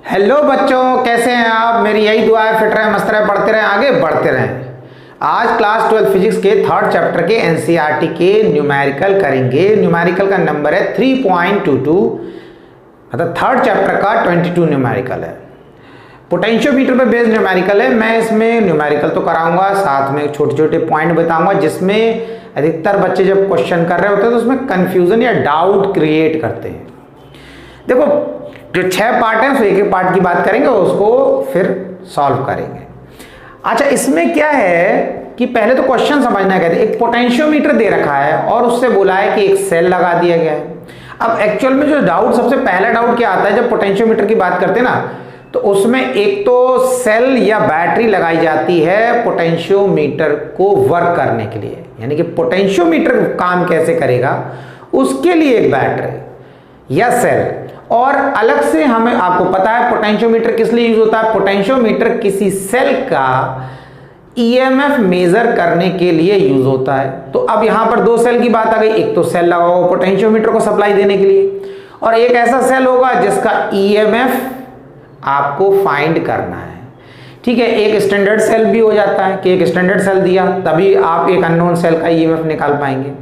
Hello बच्चों, कैसे हैं आप। मेरी यही दुआ है फिट रहे, मस्त रहे, पढ़ते रहें, आगे बढ़ते रहें। आज क्लास 12 फिजिक्स के थर्ड चैप्टर के एनसीईआरटी के न्यूमेरिकल करेंगे। न्यूमेरिकल का नंबर है 3.22, मतलब थर्ड चैप्टर का 22 न्यूमेरिकल है। पोटेंशियोमीटर पे बेस्ड न्यूमेरिकल है। मैं इसमें न्यूमेरिकल तो कराऊंगा, साथ में छोटे छोटे पॉइंट बताऊंगा जिसमें अधिकतर बच्चे जब क्वेश्चन कर रहे होते हैं तो उसमें कंफ्यूजन या डाउट क्रिएट करते हैं। देखो, जो 6 पार्ट हैं, एक एक पार्ट की बात करेंगे, उसको फिर सॉल्व करेंगे। अच्छा, इसमें क्या है कि पहले तो क्वेश्चन समझना कहते हैं। एक पोटेंशियोमीटर दे रखा है और उससे बोला है कि एक सेल लगा दिया गया है। अब एक्चुअल में जो डाउट, सबसे पहला डाउट क्या आता है जब पोटेंशियोमीटर की बात करते हैं ना, तो उसमें एक तो सेल या बैटरी लगाई जाती है पोटेंशियोमीटर को वर्क करने के लिए, यानी कि पोटेंशियोमीटर काम कैसे करेगा उसके लिए एक बैटरी या सेल। और अलग से हमें, आपको पता है पोटेंशियोमीटर किस लिए यूज होता है। पोटेंशियोमीटर किसी सेल का ईएमएफ मेजर करने के लिए यूज होता है। तो अब यहां पर 2 सेल की बात आ गई। एक तो सेल लगा होगा पोटेंशियोमीटर को सप्लाई देने के लिए, और एक ऐसा सेल होगा जिसका ईएमएफ आपको फाइंड करना है। ठीक है, एक स्टैंडर्ड सेल भी हो जाता है कि एक स्टैंडर्ड सेल दिया तभी आप एक अननोन सेल का ईएमएफ निकाल पाएंगे।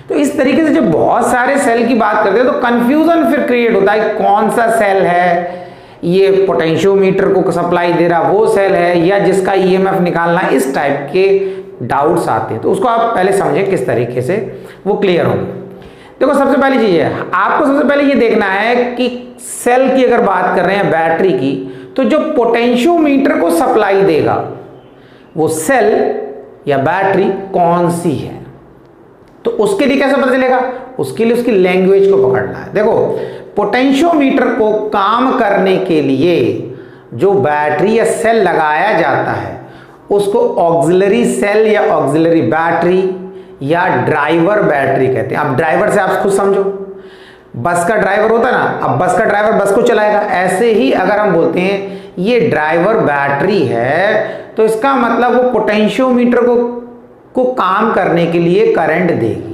तो इस तरीके से जब बहुत सारे सेल की बात करते हैं तो कंफ्यूजन फिर क्रिएट होता है, कौन सा सेल है ये पोटेंशियोमीटर को सप्लाई दे रहा, वो सेल है या जिसका ईएमएफ निकालना, इस टाइप के डाउट्स आते हैं। तो उसको आप पहले समझें किस तरीके से वो क्लियर होंगे। देखो, सबसे पहली चीज है, आपको सबसे पहले ये देखना है कि सेल की अगर बात कर रहे हैं बैटरी की, तो जो पोटेंशियोमीटर को सप्लाई देगा वो सेल या बैटरी कौन सी है। तो उसके लिए कैसे पता चलेगा, उसके लिए उसकी लैंग्वेज को पकड़ना है। देखो, पोटेंशियोमीटर को काम करने के लिए जो बैटरी या सेल लगाया जाता है उसको ऑक्सिलरी सेल या ऑक्सिलरी बैटरी या ड्राइवर बैटरी कहते हैं। अब ड्राइवर से आप खुद समझो, बस का ड्राइवर होता है ना, अब बस का ड्राइवर बस को चलाएगा। ऐसे ही अगर हम बोलते हैं ये ड्राइवर बैटरी है, तो इसका मतलब वो पोटेंशियोमीटर को काम करने के लिए करंट देगी।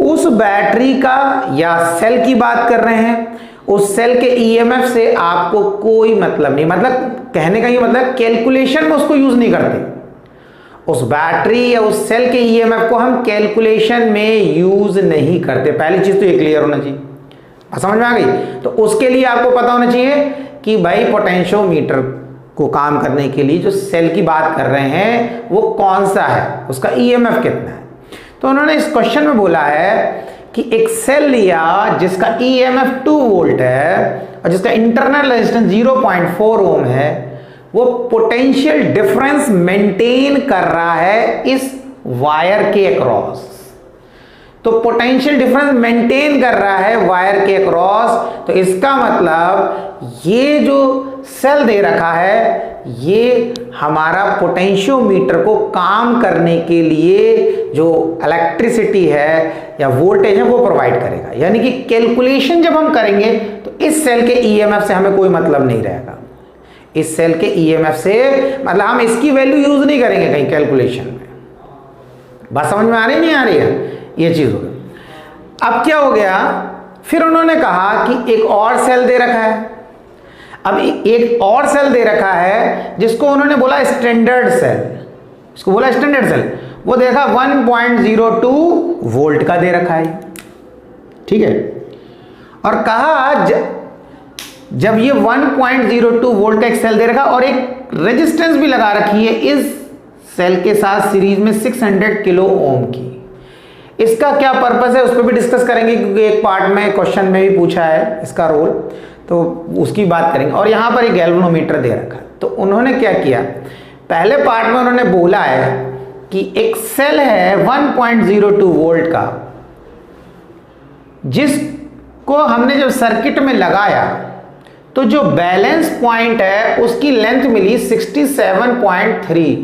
उस बैटरी का या सेल की बात कर रहे हैं, उस सेल के ईएमएफ से आपको कोई मतलब नहीं। मतलब कहने का ये मतलब कैलकुलेशन में उसको यूज नहीं करते। उस बैटरी या उस सेल के ईएमएफ को हम कैलकुलेशन में यूज नहीं करते। पहली चीज तो ये क्लियर होना चाहिए, समझ में आ गई। तो उसके लिए आपको पता होना चाहिए कि भाई पोटेंशियोमीटर को काम करने के लिए जो सेल की बात कर रहे हैं वो कौन सा है, उसका ईएमएफ कितना है। तो उन्होंने इस क्वेश्चन में बोला है कि एक सेल लिया जिसका ईएमएफ 2 वोल्ट है और जिसका इंटरनल रेजिस्टेंस 0.4 ओम है, वो पोटेंशियल डिफरेंस मेंटेन कर रहा है इस वायर के अक्रॉस। तो पोटेंशियल डिफरेंस मेंटेन कर रहा है वायर के अक्रॉस, तो इसका मतलब ये जो सेल दे रखा है ये हमारा पोटेंशियोमीटर को काम करने के लिए जो इलेक्ट्रिसिटी है या वोल्टेज है वो प्रोवाइड करेगा। यानी कि कैलकुलेशन जब हम करेंगे तो इस सेल के ईएमएफ से हमें कोई मतलब नहीं रहेगा। इस सेल के ईएमएफ से मतलब हम इसकी वैल्यू यूज नहीं करेंगे कहीं कैलकुलेशन में। बात समझ में आ रही नहीं आ रही है, ये चीज हो गई। अब क्या हो गया, फिर उन्होंने कहा कि एक और सेल दे रखा है। अब एक और सेल दे रखा है जिसको उन्होंने बोला स्टैंडर्ड सेल, इसको बोला स्टैंडर्ड सेल। वो देखा 1.02 वोल्ट का दे रखा है, ठीक है। और कहा जब ये 1.02 वोल्ट का एक सेल दे रखा और एक रेजिस्टेंस भी लगा रखी है इस सेल के साथ सीरीज में 600 किलो ओम की। इसका क्या पर्पस है उस पर भी डिस्कस करेंगे, क्योंकि एक पार्ट में क्वेश्चन में भी पूछा है इसका रोल, तो उसकी बात करेंगे। और यहां पर एक गैल्वेनोमीटर दे रखा है। तो उन्होंने क्या किया, पहले पार्ट में उन्होंने बोला है कि एक सेल है 1.02 वोल्ट का, जिसको हमने जब सर्किट में लगाया तो जो बैलेंस पॉइंट है उसकी लेंथ मिली 67.3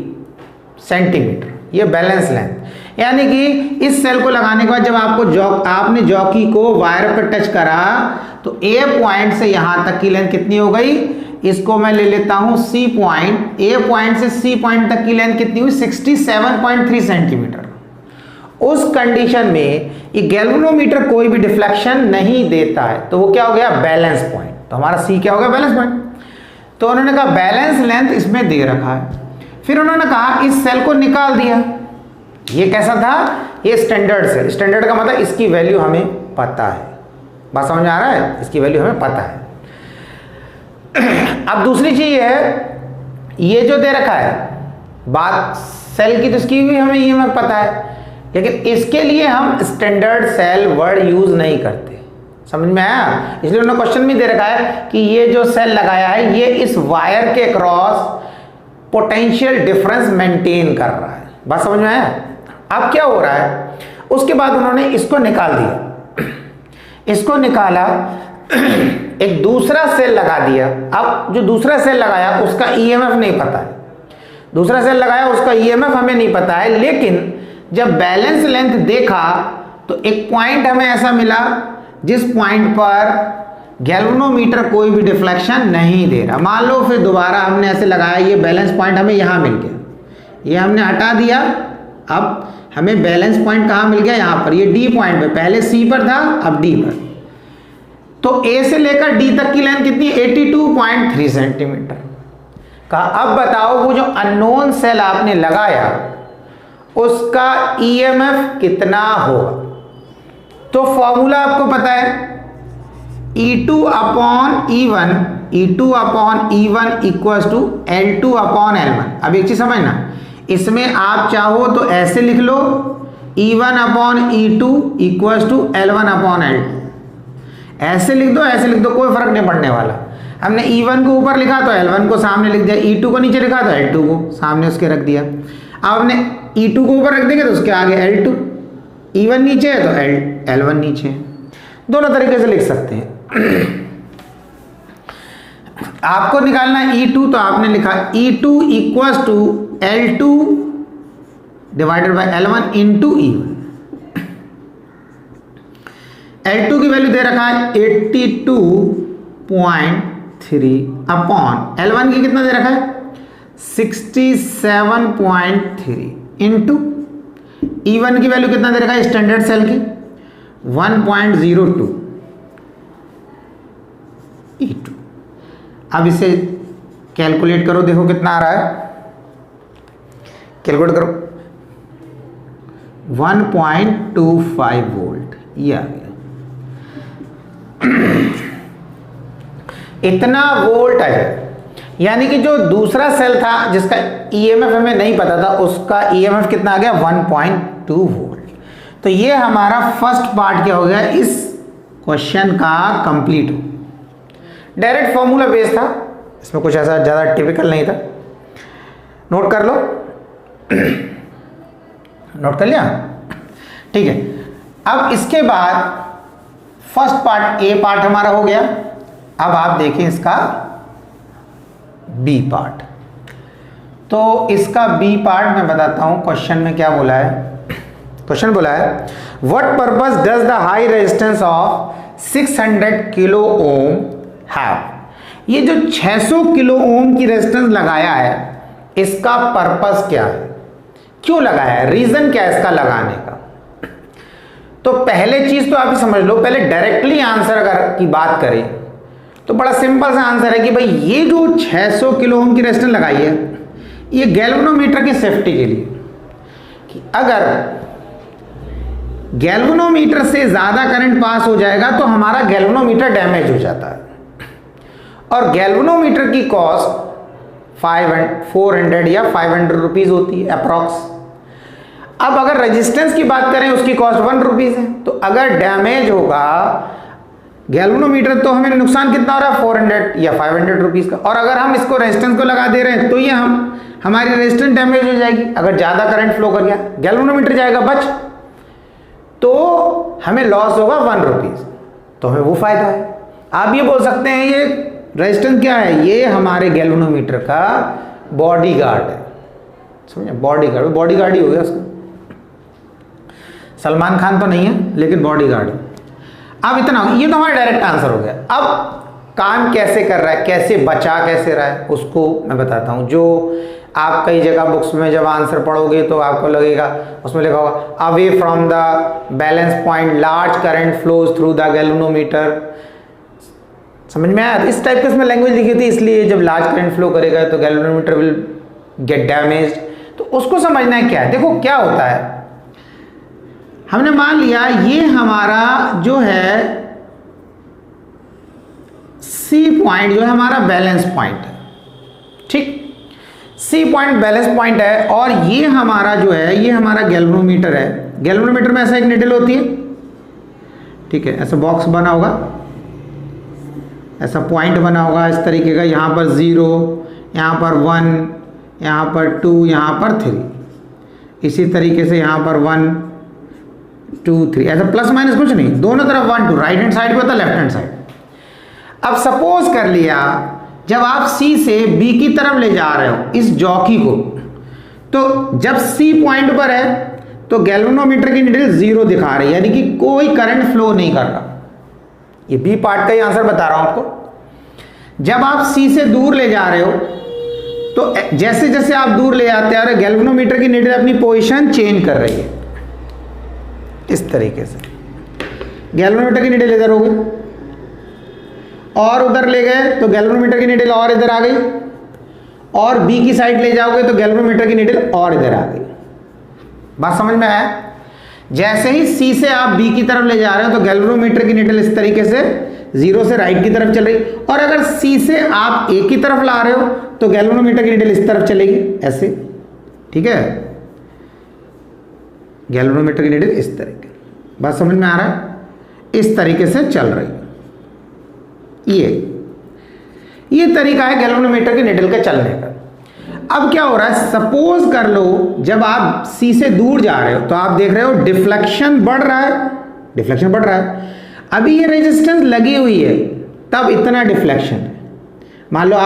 सेंटीमीटर, ये बैलेंस लेंथ। यानी कि इस सेल को लगाने के बाद जब आपने जॉकी को वायर पर टच करा तो ए पॉइंट से यहां तक की लेंथ कितनी हो गई, इसको मैं ले लेता हूं सी पॉइंट। ए पॉइंट से सी पॉइंट तक की लेंथ कितनी हुई, 67.3 सेंटीमीटर। उस कंडीशन में ये गैल्वेनोमीटर कोई भी डिफ्लेक्शन नहीं देता है, तो वो क्या हो गया, बैलेंस पॉइंट। तो हमारा सी क्या होगा, बैलेंस पॉइंट। तो उन्होंने कहा बैलेंस लेंथ इसमें दे रखा है, फिर उन्होंने कहा इस सेल को निकाल दिया। ये कैसा था, ये स्टैंडर्ड सेल। स्टैंडर्ड का मतलब इसकी वैल्यू हमें पता है, बात समझ में आ रहा है, इसकी वैल्यू हमें पता है। अब दूसरी चीज है, ये जो दे रखा है बात सेल की, तो इसकी भी हमें ये हमें पता है, लेकिन इसके लिए हम स्टैंडर्ड सेल वर्ड यूज नहीं करते, समझ में आया। इसलिए उन्होंने क्वेश्चन में दे रखा है कि ये जो सेल लगाया है ये इस वायर के क्रॉस पोटेंशियल डिफरेंस मेंटेन कर रहा है, बात समझ में आया। अब क्या हो रहा है, उसके बाद उन्होंने इसको निकाल दिया, इसको निकाला, एक दूसरा सेल लगा दिया। अब जो दूसरा सेल लगाया उसका ईएमएफ नहीं पता है, दूसरा सेल लगाया उसका ईएमएफ हमें नहीं पता है, लेकिन जब बैलेंस लेंथ देखा तो एक पॉइंट हमें ऐसा मिला जिस पॉइंट पर गैल्वेनोमीटर कोई भी डिफ्लेक्शन नहीं दे रहा। मान लो फिर दोबारा हमने ऐसे लगाया, ये बैलेंस पॉइंट हमें यहाँ मिल गया, ये हमने हटा दिया, अब हमें बैलेंस पॉइंट कहाँ मिल गया, यहाँ पर, ये डी पॉइंट पे, पहले सी पर था अब डी पर। तो ए से लेकर डी तक की लेंथ कितनी, 82.3 सेंटीमीटर का। अब बताओ वो जो अननोन सेल आपने लगाया उसका ईएमएफ कितना होगा। तो फॉर्मूला आपको पता है, E2 upon E1, E2 upon E1 equals to L2 upon L1। अब एक चीज समझना, इसमें आप चाहो तो ऐसे लिख लो, E1 upon E2 equals to L1 upon L2, ऐसे लिख दो, ऐसे लिख दो, कोई फर्क नहीं पड़ने वाला। हमने E1 को ऊपर लिखा तो L1 को सामने लिख दिया, E2 को नीचे लिखा तो L2 को सामने उसके रख दिया। अब हमने E2 को ऊपर रख देंगे तो उसके आगे L2, E1 नीचे है तो L1 नीचे है, दोनों तरीके से लिख सकते हैं। आपको निकालना E2, तो आपने लिखा E2 equals to L2 divided by L1 into E1। L2 की वैल्यू दे रखा है 82.3 अपॉन L1 की कितना दे रखा है 67.3 इंटू E1 की वैल्यू कितना दे रखा है स्टैंडर्ड सेल की 1.02 E2। अब इसे कैलकुलेट करो, देखो कितना आ रहा है, कैलकुलेट करो, 1.25 वोल्ट ये आ गया। इतना वोल्ट है, यानी कि जो दूसरा सेल था जिसका ईएमएफ हमें नहीं पता था उसका ईएमएफ कितना आ गया 1.2 वोल्ट। तो ये हमारा फर्स्ट पार्ट क्या हो गया इस क्वेश्चन का कंप्लीट हो। डायरेक्ट फॉर्मूला बेस था, इसमें कुछ ऐसा ज़्यादा टिपिकल नहीं था। नोट कर लो, नोट कर लिया, ठीक है। अब इसके बाद फर्स्ट पार्ट ए पार्ट हमारा हो गया। अब आप देखें इसका बी पार्ट। तो इसका बी पार्ट मैं बताता हूं क्वेश्चन में क्या बोला है। क्वेश्चन बोला है what purpose does the high resistance of 600 kilo ohm have. ये जो 600 किलो ओम की रेजिस्टेंस लगाया है इसका पर्पस क्या है, क्यों लगाया है, रीजन क्या है इसका लगाने का। तो पहले चीज तो आप समझ लो, पहले डायरेक्टली आंसर अगर की बात करें तो बड़ा सिंपल सा आंसर है कि भाई ये जो 600 किलो ओम की रेजिस्टेंस लगाई है ये गैल्वेनोमीटर की सेफ्टी के लिए, कि अगर गैल्वेनोमीटर से ज्यादा करंट पास हो जाएगा तो हमारा गैल्वेनोमीटर डैमेज हो जाता है, और गैल्वेनोमीटर की कॉस्ट 400 या 500 रुपीज होती है अप्रॉक्स। अब अगर रेजिस्टेंस की बात करें उसकी कॉस्ट 1 रुपीज है, तो अगर डैमेज होगा गैल्वेनोमीटर तो हमें नुकसान कितना हो रहा है 400 या 500 रुपीज का, और अगर हम इसको रेजिस्टेंस को लगा दे रहे हैं तो ये हमारी रेजिस्टेंस डैमेज हो जाएगी। अगर ज़्यादा करंट फ्लो कर गया गैल्वेनोमीटर जाएगा बच, तो हमें लॉस होगा 1 रुपीज, तो हमें वो फायदा है। आप ये बोल सकते हैं ये रेजिस्टेंस क्या है, ये हमारे गैल्वेनोमीटर का बॉडी गार्ड है, समझे, बॉडी गार्ड ही हो गया उसका। सलमान खान तो नहीं है लेकिन बॉडी गार्ड है। अब इतना, ये तो हमारा डायरेक्ट आंसर हो गया। अब काम कैसे कर रहा है, कैसे बचा कैसे रहा है, उसको मैं बताता हूँ। जो आप कई जगह बुक्स में जब आंसर पढ़ोगे तो आपको लगेगा उसमें लिखा होगा away from the balance point large current flows through the galvanometer, समझ में आया? तो इस टाइप की इसमें लैंग्वेज लिखी थी, इसलिए जब लार्ज करंट फ्लो करेगा तो गैल्वेनोमीटर विल गेट डैमेज्ड। तो उसको समझना है क्या है। देखो क्या होता है, हमने मान लिया ये हमारा जो है सी पॉइंट जो है हमारा बैलेंस पॉइंट है, ठीक, सी पॉइंट बैलेंस पॉइंट है, और ये हमारा जो है ये हमारा गैल्वेनोमीटर है। गैल्वेनोमीटर में ऐसा एक निडल होती है, ठीक है, ऐसा बॉक्स बना होगा, ऐसा पॉइंट बना होगा इस तरीके का, यहाँ पर 0, यहाँ पर 1, यहाँ पर 2, यहाँ पर 3, इसी तरीके से यहाँ पर 1 2 3, ऐसा प्लस माइनस कुछ नहीं, दोनों तरफ 1 2, राइट हैंड साइड पे होता है, लेफ्ट हैंड साइड। अब सपोज कर लिया जब आप सी से बी की तरफ ले जा रहे हो इस जॉकी को, तो जब सी पॉइंट पर है तो गैल्वेनोमीटर की नीडल 0 दिखा रही है, यानी कि कोई करंट फ्लो नहीं कर रहा। ये बी पार्ट का ही आंसर बता रहा हूं आपको। जब आप सी से दूर ले जा रहे हो तो जैसे जैसे आप दूर ले जाते आ रहे हो गैल्वेनोमीटर की नीडल अपनी पोजीशन चेंज कर रही है। इस तरीके से गैल्वेनोमीटर की नीडल इधर हो गई और उधर ले गए तो गैल्वेनोमीटर की नीडल और इधर आ गई, और बी की साइड ले जाओगे तो गैल्वेनोमीटर की नीडल और इधर आ गई। बात समझ में आया? जैसे ही सी से आप बी की तरफ ले जा रहे हो तो गैल्वेनोमीटर की नीडल इस तरीके से 0 से राइट की तरफ चल रही, और अगर सी से आप ए की तरफ ला रहे हो तो गैल्वेनोमीटर की नीडल इस तरफ चलेगी, ऐसे, ठीक है, गैल्वेनोमीटर की नीडल इस तरीके। बात समझ में आ रहा है? इस तरीके से चल रही है। ये तरीका है गैल्वेनोमीटर की नीडल के चलने का। अब क्या हो रहा है, सपोज कर लो जब आप सी से दूर जा रहे हो तो आप देख रहे हो डिफ्लेक्शन बढ़ रहा है, डिफ्लेक्शन बढ़ रहा है। अभी ये रेजिस्टेंस लगी हुई है तब इतना डिफ्लेक्शन है। मान लो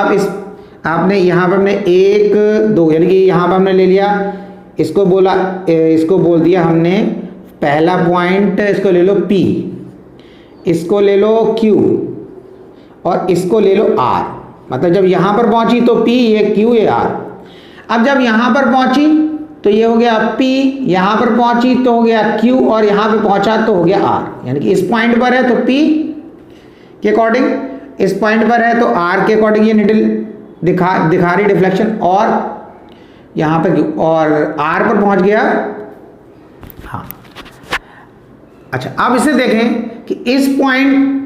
आपने यहाँ पर हमने 1 2 यानी कि यहाँ पर हमने ले लिया, इसको बोल दिया हमने पहला पॉइंट, इसको ले लो P, इसको ले लो Q और इसको ले लो R। मतलब जब यहाँ पर पहुंची तो P, ये Q, ये R। अब जब यहाँ पर पहुंची तो ये हो गया P, यहाँ पर पहुंची तो हो गया Q, और यहाँ पे पहुंचा तो हो गया R। यानी कि इस पॉइंट पर है तो P के अकॉर्डिंग, इस पॉइंट पर है तो R के अकॉर्डिंग ये निडल दिखा रही डिफ्लेक्शन, और यहाँ पर Q, और R पर पहुंच गया। हाँ, अच्छा, अब इसे देखें कि इस पॉइंट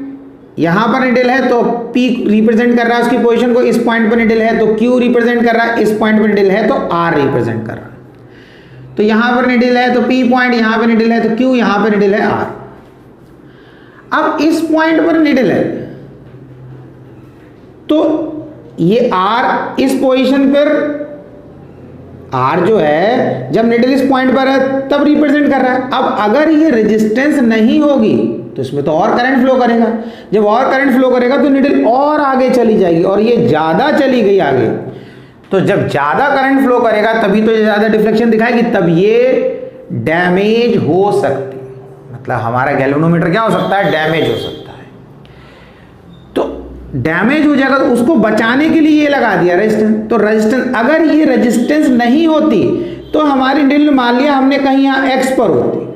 यहां पर निडल है तो P रिप्रेजेंट कर रहा है उसकी पोजीशन को, इस पॉइंट पर निडल है तो Q रिप्रेजेंट कर रहा है, इस पॉइंट पर निडल है तो R रिप्रेजेंट कर रहा है। तो यहां पर निडल है तो P पॉइंट, यहां पर निडल है तो Q, यहां पर निडल है R। अब इस पॉइंट पर निडल है तो ये R इस पोजीशन पर, R जो है जब निडल इस पॉइंट पर है तब रिप्रेजेंट कर रहा है। अब अगर ये रेजिस्टेंस नहीं होगी तो इसमें तो और करंट फ्लो करेगा, जब और करंट फ्लो करेगा तो निडल और आगे चली जाएगी, और ये ज़्यादा चली गई आगे, तो जब ज़्यादा करंट फ्लो करेगा तभी तो ये ज़्यादा डिफ्लेक्शन दिखाएगी, तब ये डैमेज हो सकती है। मतलब हमारा गैल्वेनोमीटर क्या हो सकता है, डैमेज हो सकता है। तो डैमेज हो जाएगा तो उसको बचाने के लिए ये लगा दिया रेजिस्टेंस। तो रेजिस्टेंस, अगर ये रेजिस्टेंस नहीं होती तो हमारी निडल मान लिया हमने कहीं यहाँ X पर होती,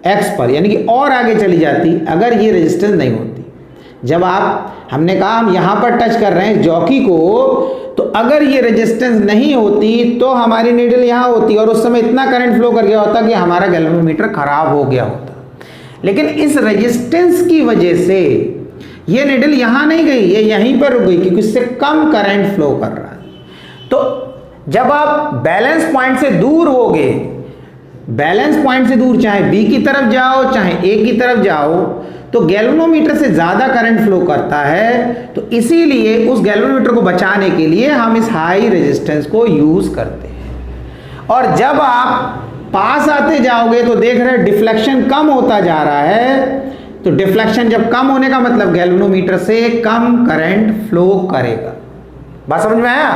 X पर, यानी कि और आगे चली जाती अगर ये रेजिस्टेंस नहीं होती। जब हमने कहा हम यहाँ पर टच कर रहे हैं जॉकी को, तो अगर ये रेजिस्टेंस नहीं होती तो हमारी नीडल यहाँ होती और उस समय इतना करंट फ्लो कर गया होता कि हमारा गैल्वेनोमीटर खराब हो गया होता। लेकिन इस रेजिस्टेंस की वजह से ये नीडल यहाँ नहीं गई, ये यहीं पर रुक गई क्योंकि इससे कम करंट फ्लो कर रहा है। तो जब आप बैलेंस पॉइंट से दूर होगे, बैलेंस पॉइंट से दूर चाहे बी की तरफ जाओ चाहे ए की तरफ जाओ, तो गैल्वेनोमीटर से ज़्यादा करंट फ्लो करता है। तो इसीलिए उस गैल्वेनोमीटर को बचाने के लिए हम इस हाई रेजिस्टेंस को यूज़ करते हैं। और जब आप पास आते जाओगे तो देख रहे हैं डिफ्लेक्शन कम होता जा रहा है। तो डिफ्लेक्शन जब कम होने का मतलब गैल्वेनोमीटर से कम करंट फ्लो करेगा। बात समझ में आया?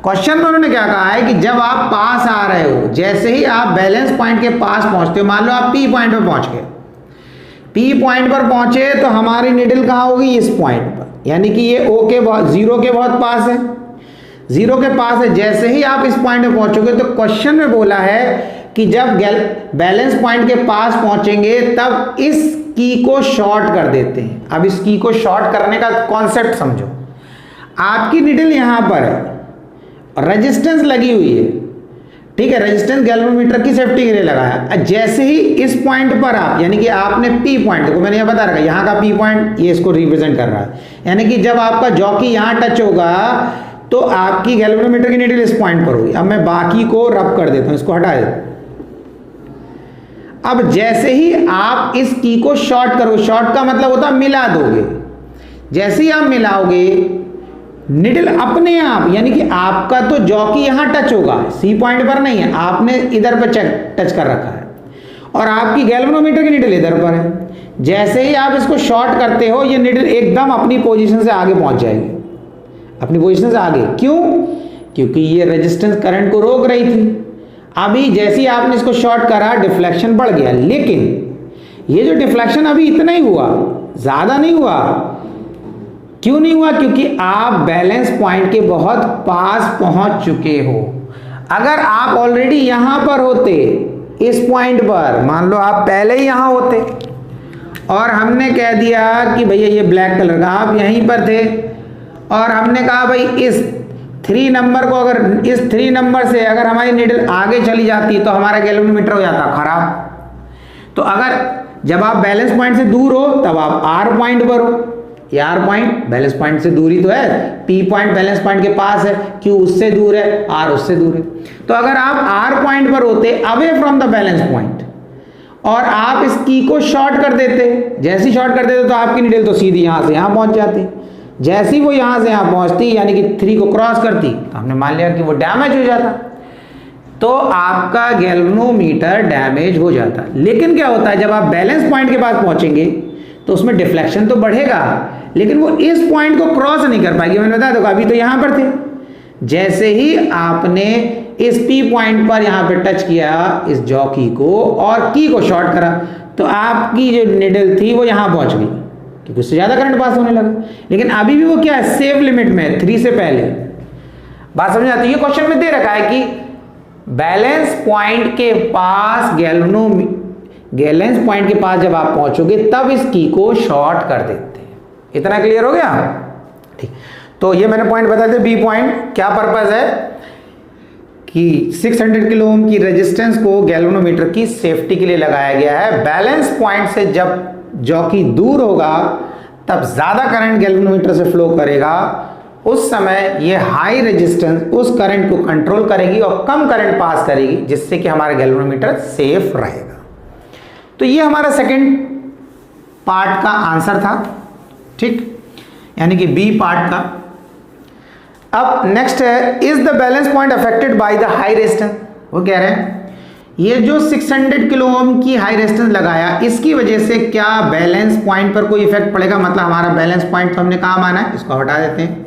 क्वेश्चन में उन्होंने क्या कहा है कि जब आप पास आ रहे हो, जैसे ही आप बैलेंस पॉइंट के पास पहुंचते हो, मान लो आप P पॉइंट पर पहुंच गए, P पॉइंट पर पहुंचे तो हमारी निडल कहाँ होगी, इस पॉइंट पर, यानी कि ये O के जीरो के बहुत पास है, जीरो के पास है। जैसे ही आप इस पॉइंट पे पहुंचोगे तो क्वेश्चन में बोला है कि जब बैलेंस पॉइंट के पास पहुंचेंगे तब इस की को शॉर्ट कर देते हैं। अब इस की को शॉर्ट करने का कॉन्सेप्ट समझो। आपकी निडल यहां पर है और रेजिस्टेंस लगी हुई है, ठीक है, रेजिस्टेंस गैल्वेनोमीटर की सेफ्टी के लिए लगाया। जैसे ही इस पॉइंट पर आप, यानी कि आपने पी पॉइंट, देखो मैंने यह बता रखा, यहाँ का पी पॉइंट ये इसको रिप्रेजेंट कर रहा है, यानी कि जब आपका जॉकी यहाँ टच होगा तो आपकी गैल्वेनोमीटर की नीडल इस पॉइंट पर होगी। अब मैं बाकी को रब कर देता हूँ, इसको हटा देता हूँ। अब जैसे ही आप इस की को शॉर्ट करोगे, शॉर्ट का मतलब होता है मिला दोगे, जैसे ही आप मिलाओगे निडल अपने आप, यानी कि आपका तो जॉकी यहां टच होगा, सी पॉइंट पर नहीं है, आपने इधर पर टच कर रखा है और आपकी गैल्वेनोमीटर की निडल इधर पर है। जैसे ही आप इसको शॉर्ट करते हो ये निडल एकदम अपनी पोजीशन से आगे पहुंच जाएगी, अपनी पोजीशन से आगे। क्यों? क्योंकि ये रेजिस्टेंस करंट को रोक रही थी। अभी जैसे ही आपने इसको शॉर्ट करा डिफ्लेक्शन बढ़ गया, लेकिन ये जो डिफ्लेक्शन अभी इतना ही हुआ, ज्यादा नहीं हुआ। क्यों नहीं हुआ? क्योंकि आप बैलेंस पॉइंट के बहुत पास पहुंच चुके हो। अगर आप ऑलरेडी यहां पर होते, इस पॉइंट पर, मान लो आप पहले ही यहां होते और हमने कह दिया कि भैया ये ब्लैक कलर का, आप यहीं पर थे और हमने कहा भाई इस 3 नंबर को, अगर इस 3 नंबर से अगर हमारी नीडल आगे चली जाती तो हमारा गैल्वेनोमीटर हो जाता खराब। तो अगर जब आप बैलेंस पॉइंट से दूर हो तब आप आर पॉइंट पर हो, ये आर पॉइंट बैलेंस पॉइंट से दूरी तो है, पी पॉइंट बैलेंस पॉइंट के पास है, क्यू उससे दूर है, आर उससे दूर है। तो अगर आप आर पॉइंट पर होते away from the balance point और आप इस की को शॉर्ट कर देते, जैसे ही शॉर्ट कर देते तो आपकी नीडल तो सीधी यहां से यहां पहुंच जाती। जैसे ही वो यहां से यहां पहुंचती, यानी कि 3 को क्रॉस करती, तो हमने मान लिया कि वो डैमेज हो जाता, तो आपका गैल्वेनोमीटर डैमेज हो जाता। लेकिन क्या होता है, जब आप बैलेंस पॉइंट के पास पहुंचेंगे तो उसमें डिफ्लेक्शन तो बढ़ेगा, लेकिन वो इस पॉइंट को क्रॉस नहीं कर पाएगी। मैंने बताया देखो, अभी तो यहां पर थे, जैसे ही आपने इस पी पॉइंट पर यहां पे टच किया इस जॉकी को और की को शॉर्ट करा, तो आपकी जो निडल थी वो यहां पहुंच गई, क्योंकि उससे ज्यादा करंट पास होने लगा। लेकिन अभी भी वो क्या है, सेफ लिमिट में, 3 से पहले। बात समझ आती है? ये क्वेश्चन में दे रखा है कि बैलेंस पॉइंट के पास बैलेंस पॉइंट के पास जब आप पहुंचोगे तब इस की को शॉर्ट कर देते हैं। इतना क्लियर हो गया? ठीक। तो ये मैंने पॉइंट बताए थे। बी पॉइंट क्या पर्पस है कि 600 किलो ओम की रेजिस्टेंस को गैल्वेनोमीटर की सेफ्टी के लिए लगाया गया है। बैलेंस पॉइंट से जब जॉकी दूर होगा तब ज्यादा करंट गैल्वेनोमीटर से फ्लो करेगा, उस समय ये हाई रेजिस्टेंस उस करंट को कंट्रोल करेगी और कम करंट पास करेगी, जिससे कि हमारा गैल्वेनोमीटर सेफ रहेगा। तो ये हमारा सेकंड पार्ट का आंसर था, ठीक, यानी कि बी पार्ट का। अब नेक्स्ट है, is the balance point affected by the high resistance. वो कह रहे हैं ये जो 600 किलो ओम की हाई रेजिस्टेंस लगाया, इसकी वजह से क्या बैलेंस पॉइंट पर कोई इफेक्ट पड़ेगा? मतलब हमारा बैलेंस पॉइंट तो हमने कहाँ माना है, इसको हटा देते हैं।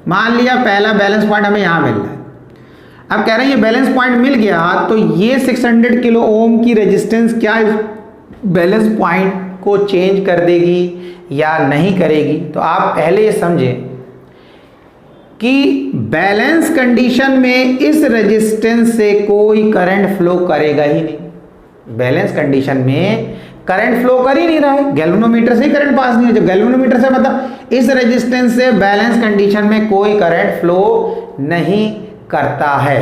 मान लिया पहला बैलेंस पॉइंट हमें यहां मिल रहा है। अब कह रहे हैं ये बैलेंस पॉइंट मिल गया तो ये 600 किलो ओम की रेजिस्टेंस क्या बैलेंस पॉइंट को चेंज कर देगी या नहीं करेगी? तो आप पहले ये समझें कि बैलेंस कंडीशन में इस रेजिस्टेंस से कोई करंट फ्लो करेगा ही नहीं। बैलेंस कंडीशन में करंट फ्लो कर ही नहीं रहा है, गैल्वेनोमीटर से ही करंट पास नहीं है। जब गैल्वेनोमीटर से मतलब इस रेजिस्टेंस से बैलेंस कंडीशन में कोई करंट फ्लो नहीं करता है।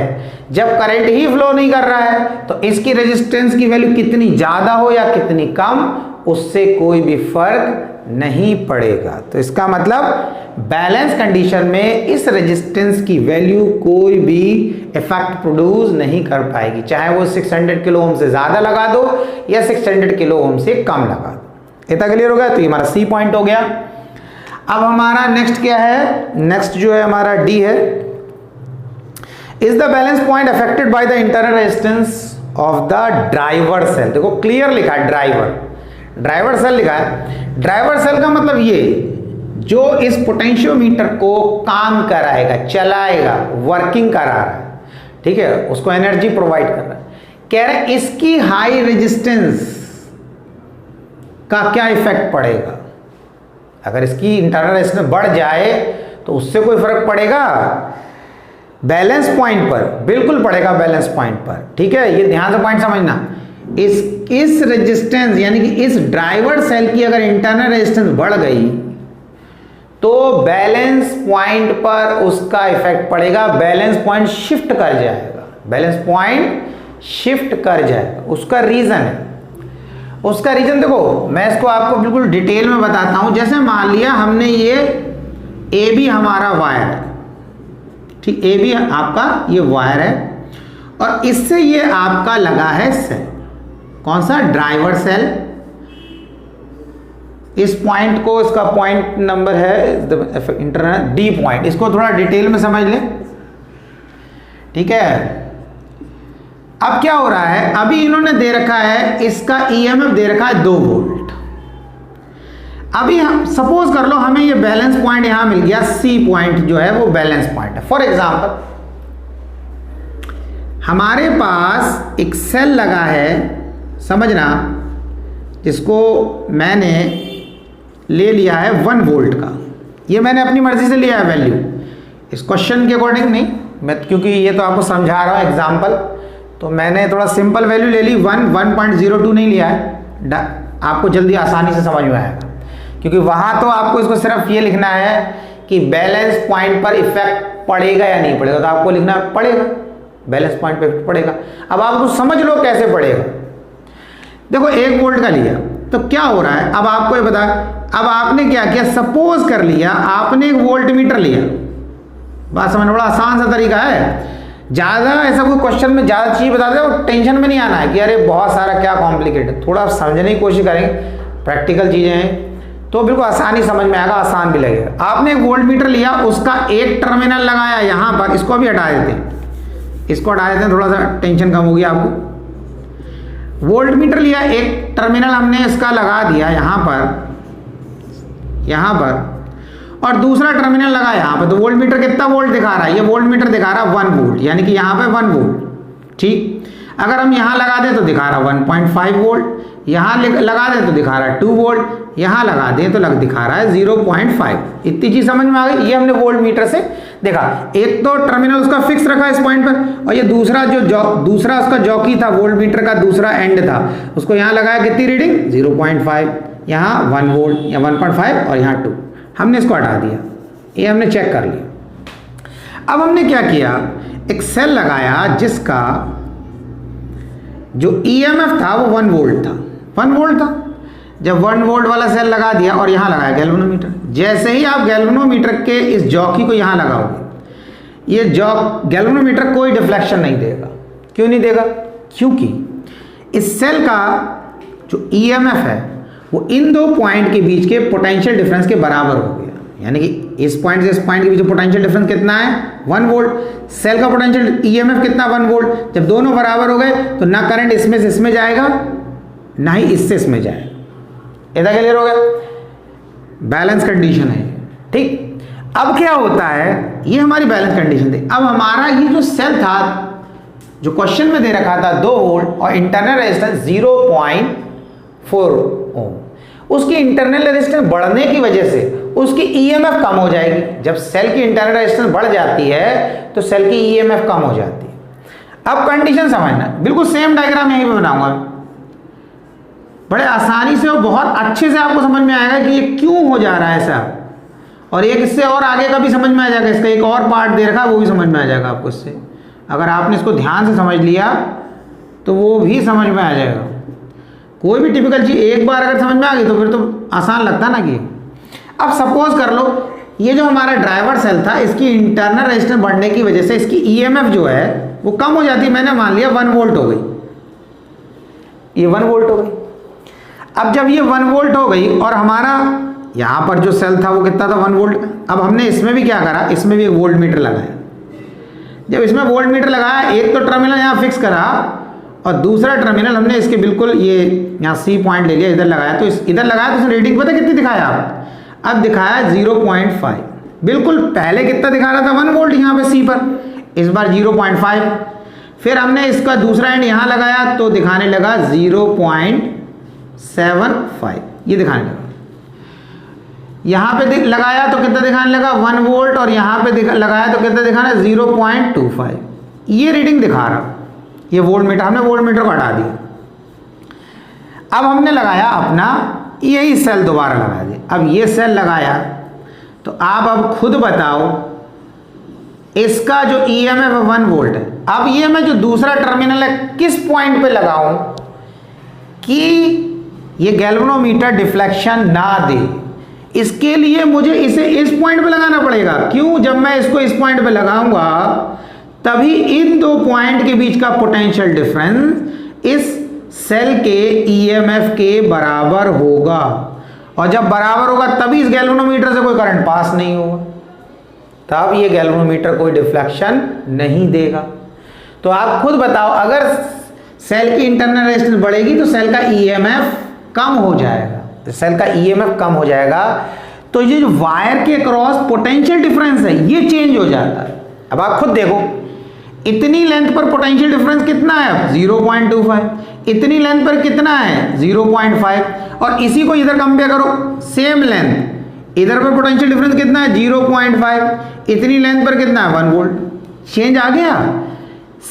जब करंट ही फ्लो नहीं कर रहा है तो इसकी रेजिस्टेंस की वैल्यू कितनी ज्यादा हो या कितनी कम, उससे कोई भी फर्क नहीं पड़ेगा। तो इसका मतलब बैलेंस कंडीशन में इस रेजिस्टेंस की वैल्यू कोई भी इफेक्ट प्रोड्यूस नहीं कर पाएगी, चाहे वो 600 किलो ओम से ज्यादा लगा दो या 600 किलो ओम से कम लगा दो। इतना क्लियर हो गया? तो ये हमारा सी पॉइंट हो गया। अब हमारा नेक्स्ट क्या है? नेक्स्ट जो है हमारा डी है, is the balance point affected by the internal resistance of the driver cell. देखो क्लियर लिखा है, ड्राइवर सेल लिखा है। ड्राइवर सेल का मतलब ये जो इस पोटेंशियोमीटर को काम कराएगा, चलाएगा, वर्किंग करा रहा है, ठीक है, उसको एनर्जी प्रोवाइड कर रहा है। कह रहे हैं इसकी हाई रेजिस्टेंस का क्या इफेक्ट पड़ेगा? अगर इसकी इंटरनल रेजिस्टेंस बढ़ जाए तो उससे कोई फर्क पड़ेगा? बैलेंस पॉइंट पर बिल्कुल पड़ेगा, बैलेंस पॉइंट पर, ठीक है। ये ध्यान से पॉइंट समझना, इस रेजिस्टेंस यानी कि इस ड्राइवर सेल की अगर इंटरनल रेजिस्टेंस बढ़ गई तो बैलेंस पॉइंट पर उसका इफेक्ट पड़ेगा, बैलेंस पॉइंट शिफ्ट कर जाएगा, बैलेंस पॉइंट शिफ्ट कर जाएगा। उसका रीजन है, उसका रीजन देखो मैं इसको आपको बिल्कुल डिटेल में बताता हूं। जैसे मान लिया हमने ये ए बी हमारा वायर है, ठीक, ए बी आपका ये वायर है और इससे ये आपका लगा है सेल, कौन सा, ड्राइवर सेल। इस पॉइंट को, इसका पॉइंट नंबर है इंटरनल डी पॉइंट, इसको थोड़ा डिटेल में समझ लें, ठीक है। अब क्या हो रहा है, अभी इन्होंने दे रखा है, इसका ईएमएफ दे रखा है 2 वोल्ट। अभी हम सपोज कर लो हमें ये बैलेंस पॉइंट यहां मिल गया, सी पॉइंट जो है वो बैलेंस पॉइंट है। फॉर एग्जांपल हमारे पास एक सेल लगा है, समझना, जिसको मैंने ले लिया है 1 वोल्ट का। ये मैंने अपनी मर्जी से लिया है वैल्यू, इस क्वेश्चन के अकॉर्डिंग नहीं, मैं क्योंकि ये तो आपको समझा रहा हूँ एग्जांपल, तो मैंने थोड़ा सिंपल वैल्यू ले ली, 1.02 नहीं लिया है, आपको जल्दी आसानी से समझ में आएगा। क्योंकि वहाँ तो आपको इसको सिर्फ ये लिखना है कि बैलेंस पॉइंट पर इफेक्ट पड़ेगा या नहीं पड़ेगा, तो आपको लिखना पड़ेगा, बैलेंस पॉइंट पर इफेक्ट पड़ेगा। अब आपको समझ लो कैसे पड़ेगा। देखो 1 वोल्ट का लिया तो क्या हो रहा है, अब आपको ये बता, अब आपने क्या किया, सपोज कर लिया आपने 1 वोल्ट मीटर लिया, बात समझना बड़ा आसान सा तरीका है। ज़्यादा ऐसा कोई क्वेश्चन में ज़्यादा चीज़ बता दे और टेंशन में नहीं आना है कि अरे बहुत सारा क्या कॉम्प्लिकेटेड, थोड़ा समझने की कोशिश करेंगे, प्रैक्टिकल चीज़ें हैं तो बिल्कुल आसानी समझ में आएगा, आसान भी लगेगा। आपने 1 वोल्ट मीटर लिया, उसका एक टर्मिनल लगाया यहाँ पर, इसको भी हटा देते हैं, इसको हटा देते हैं, थोड़ा सा टेंशन कम होगी आपको। वोल्ट मीटर लिया, एक टर्मिनल हमने इसका लगा दिया यहाँ पर और दूसरा टर्मिनल लगा यहाँ पर, तो वोल्ट मीटर कितना वोल्ट दिखा रहा है, ये वोल्ट मीटर दिखा रहा है 1 वोल्ट, यानी कि यहाँ पे 1 वोल्ट, ठीक। अगर हम यहाँ लगा दें तो दिखा रहा है 1.5 वोल्ट, यहाँ लगा दें तो दिखा रहा है 2 वोल्ट, यहाँ लगा दें तो दिखा रहा है 0.5। इतनी चीज समझ में आ गई, ये हमने वोल्ट मीटर से देखा। एक तो टर्मिनल उसका फिक्स रखा इस पॉइंट पर, और ये दूसरा दूसरा उसका जॉकी था, वोल्ट मीटर का दूसरा एंड था, उसको यहाँ लगाया, कितनी रीडिंग 0.5, यहाँ 1 वोल्ट या 1.5 और यहाँ 2, हमने इसको हटा दिया, ये हमने चेक कर लिया। अब हमने क्या किया, एक सेल लगाया जिसका जो ईएमएफ था वो 1 वोल्ट था, 1 वोल्ट था। जब 1 वोल्ट वाला सेल लगा दिया और यहाँ लगाया गैल्वेनोमीटर, जैसे ही आप गैल्वेनोमीटर के इस जॉकी को यहाँ लगाओगे, ये गैल्वेनोमीटर कोई डिफ्लेक्शन नहीं देगा। क्यों नहीं देगा, क्योंकि इस सेल का जो ईएमएफ है वो इन 2 पॉइंट के बीच के पोटेंशियल डिफरेंस के बराबर हो गया, यानी कि इस पॉइंट से इस पॉइंट के बीच पोटेंशियल डिफरेंस कितना है 1 वोल्ट, सेल का पोटेंशियल ईएमएफ कितना 1 वोल्ट। जब दोनों बराबर हो गए तो ना करंट इसमें से इसमें जाएगा ना ही इससे इसमें जाएगा। इतना क्लियर हो गया, बैलेंस कंडीशन है, ठीक। अब क्या होता है, ये हमारी बैलेंस कंडीशन थी। अब हमारा ये जो सेल था जो क्वेश्चन में दे रखा था 2 वोल्ट और इंटरनल रेजिस्टेंस 0.4 ओम, उसकी इंटरनल रेजिस्टेंस बढ़ने की वजह से उसकी ईएमएफ कम हो जाएगी। जब सेल की इंटरनल रेजिस्टेंस बढ़ जाती है तो सेल की ईएमएफ कम हो जाती है। अब कंडीशन समझना, बिल्कुल सेम डायग्राम यहीं पे बनाऊंगा, बड़े आसानी से और बहुत अच्छे से आपको समझ में आएगा कि ये क्यों हो जा रहा है ऐसा, और एक इससे और आगे का भी समझ में आ जाएगा, इसका एक और पार्ट दे रखा है वो भी समझ में आ जाएगा आपको। इससे अगर आपने इसको ध्यान से समझ लिया तो वो भी समझ में आ जाएगा। कोई भी टिपिकल चीज एक बार अगर समझ में आ गई तो फिर तो आसान लगता ना कि। अब सपोज कर लो ये जो हमारा ड्राइवर सेल था, इसकी इंटरनल रेजिस्टेंस बढ़ने की वजह से इसकी ईएमएफ जो है वो कम हो जाती है। मैंने मान लिया 1 वोल्ट हो गई, ये 1 वोल्ट हो गई। अब जब ये 1 वोल्ट हो गई और हमारा यहाँ पर जो सेल था वो कितना था 1 वोल्ट, अब हमने इसमें भी क्या करा, इसमें भी एक वोल्ट मीटर लगाया। जब इसमें वोल्ट मीटर लगाया, एक तो टर्मिनल यहाँ फिक्स करा और दूसरा टर्मिनल हमने इसके बिल्कुल ये यहाँ सी पॉइंट ले लिया, इधर लगाया। तो इधर लगाया तो इसने रीडिंग पता कितनी दिखाया, अब दिखाया 0.5। बिल्कुल पहले कितना दिखा रहा था 1 वोल्ट यहाँ पे सी पर, इस बार 0.5। फिर हमने इसका दूसरा एंड यहाँ लगाया तो दिखाने लगा 0.75, ये दिखाने लगा। यहाँ पे लगाया तो कितना दिखाने लगा 1 वोल्ट, और यहाँ पे लगाया तो कितना दिखाना 0.25, ये रीडिंग दिखा रहा। ये वोल्ट मीटर, हमने वोल्ट मीटर को हटा दिया, अब हमने लगाया अपना यही सेल दोबारा लगा दिया। अब ये सेल लगाया तो आप अब खुद बताओ इसका जो ईएमएफ है 1 वोल्ट है। अब ये मैं जो दूसरा टर्मिनल है किस पॉइंट पे लगाऊं कि ये गैल्वेनोमीटर डिफ्लेक्शन ना दे। इसके लिए मुझे इसे इस पॉइंट पे लगाना पड़ेगा। क्यों? जब मैं इसको इस पॉइंट पे लगाऊंगा तभी इन दो पॉइंट के बीच का पोटेंशियल डिफरेंस इस सेल के ईएमएफ के बराबर होगा, और जब बराबर होगा तभी इस गैल्वेनोमीटर से कोई करंट पास नहीं होगा, तब ये गैल्वेनोमीटर कोई डिफ्लेक्शन नहीं देगा। तो आप खुद बताओ, अगर सेल की इंटरनल रेजिस्टेंस बढ़ेगी तो सेल का ईएमएफ कम हो जाएगा, सेल का ईएमएफ कम हो जाएगा, तो ये जो वायर के क्रॉस पोटेंशियल डिफरेंस है ये चेंज हो जाता है। अब आप खुद देखो, इतनी लेंथ पर पोटेंशियल डिफरेंस कितना है? 0.25। इतनी लेंथ पर कितना है? 0.5। और इसी को इधर कंपेयर करो, सेम लेंथ, इधर पर पोटेंशियल डिफरेंस कितना है? 0.5। इतनी लेंथ पर कितना है? 1 वोल्ट। चेंज आ गया।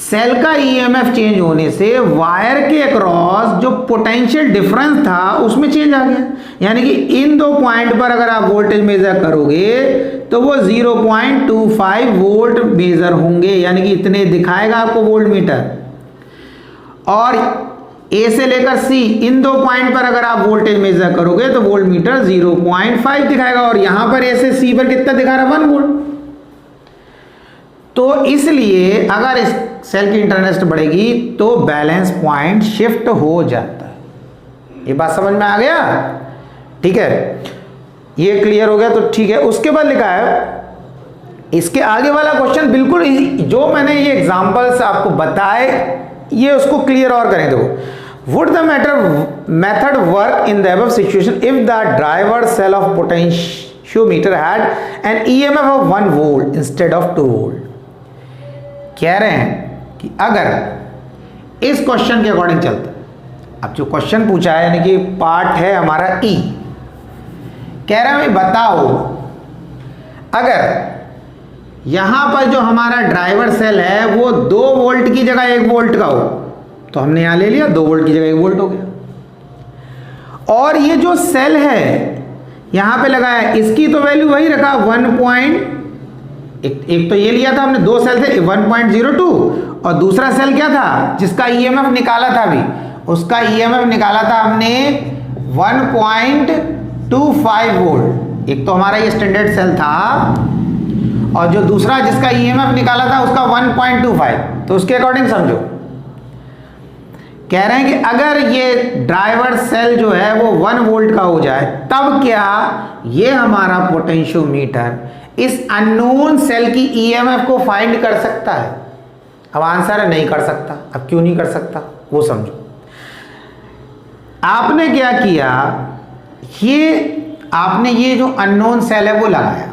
सेल का ईएमएफ चेंज होने से वायर के अक्रॉस जो पोटेंशियल डिफरेंस था उसमें चेंज आ गया। यानी कि इन दो पॉइंट पर अगर आप वोल्टेज मेजर करोगे तो वो 0.25 वोल्ट मेजर होंगे, यानी कि इतने दिखाएगा आपको वोल्ट मीटर। और ए से लेकर सी इन दो पॉइंट पर अगर आप वोल्टेज मेजर करोगे तो वोल्ट मीटर 0.5 दिखाएगा, और यहां पर ए से सी पर कितना दिखा रहा है? 1 वोल्ट। तो इसलिए अगर इस सेल की इंटरनल रेजिस्टेंस बढ़ेगी तो बैलेंस पॉइंट शिफ्ट हो जाता है। ये बात समझ में आ गया? ठीक है, ये क्लियर हो गया तो ठीक है। उसके बाद लिखा है, इसके आगे वाला क्वेश्चन बिल्कुल जो मैंने ये एग्जांपल्स आपको बताए ये उसको क्लियर और करें। देखो, would the method work in the above situation if the driver cell of potentiometer had an EMF of 1 volt instead of 2 volt. कह रहे हैं कि अगर इस क्वेश्चन के अकॉर्डिंग चलता है, अब जो क्वेश्चन पूछा है यानी कि पार्ट है हमारा ई, कह रहे हैं बताओ अगर यहां पर जो हमारा ड्राइवर सेल है वो 2 वोल्ट की जगह 1 वोल्ट का हो, तो हमने यहां ले लिया 2 वोल्ट की जगह 1 वोल्ट हो गया। और ये जो सेल है यहां पे लगाया, इसकी तो वैल्यू वही रखा 1. एक तो ये लिया था हमने, 2 सेल थे 1.02, और दूसरा सेल क्या था जिसका ईएमएफ निकाला था अभी, उसका ईएमएफ निकाला था हमने 1.25 वोल्ट। एक तो हमारा ये स्टैंडर्ड सेल था और जो दूसरा जिसका ईएमएफ निकाला था उसका 1.25। तो उसके अकॉर्डिंग समझो, कह रहे हैं कि अगर ये ड्राइवर सेल जो है वो 1 वोल्ट का हो जाए तब क्या ये हमारा पोटेंशियोमीटर इस अननोन सेल की ईएमएफ को फाइंड कर सकता है? अब आंसर है नहीं कर सकता। अब क्यों नहीं कर सकता वो समझो। आपने क्या किया, आपने ये जो अननोन सेल है वो लगाया।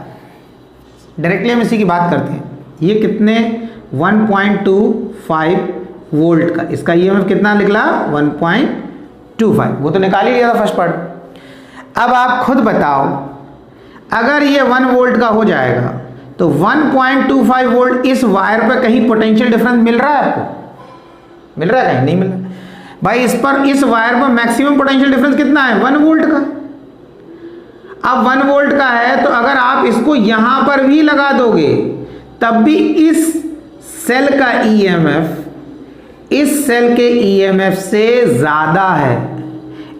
डायरेक्टली हम इसी की बात करते हैं। ये कितने 1.25 वोल्ट का, इसका ईएमएफ कितना निकला 1.25, वो तो निकाल ही लिया था फर्स्ट पार्ट। अब आप खुद बताओ अगर ये 1 वोल्ट का हो जाएगा तो 1.25 वोल्ट इस वायर पर कहीं पोटेंशियल डिफरेंस मिल रहा है आपको? मिल रहा है? कहीं नहीं मिल रहा भाई। इस पर, इस वायर पर मैक्सिमम पोटेंशियल डिफरेंस कितना है? 1 वोल्ट का। अब 1 वोल्ट का है तो अगर आप इसको यहां पर भी लगा दोगे तब भी इस सेल का ईएमएफ इस सेल के ईएमएफ से ज्यादा है।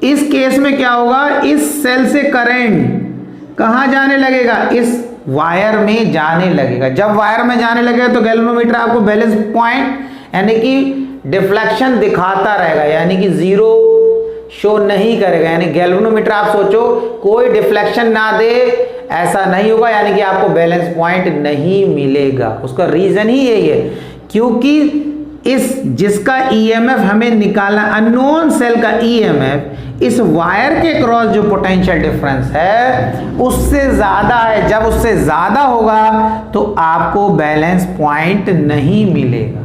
इस केस में क्या होगा, इस सेल से करंट कहां जाने लगेगा? इस वायर में जाने लगेगा। जब वायर में जाने लगेगा तो गैल्वेनोमीटर आपको बैलेंस पॉइंट यानी कि डिफ्लेक्शन दिखाता रहेगा, यानी कि 0 शो नहीं करेगा। यानी गैल्वेनोमीटर आप सोचो कोई डिफ्लेक्शन ना दे, ऐसा नहीं होगा, यानी कि आपको बैलेंस पॉइंट नहीं मिलेगा। उसका रीजन ही यही है क्योंकि इस जिसका ईएमएफ हमें निकालना, अननोन सेल का ईएमएफ इस वायर के क्रॉस जो पोटेंशियल डिफरेंस है उससे ज्यादा है। जब उससे ज्यादा होगा तो आपको बैलेंस पॉइंट नहीं मिलेगा।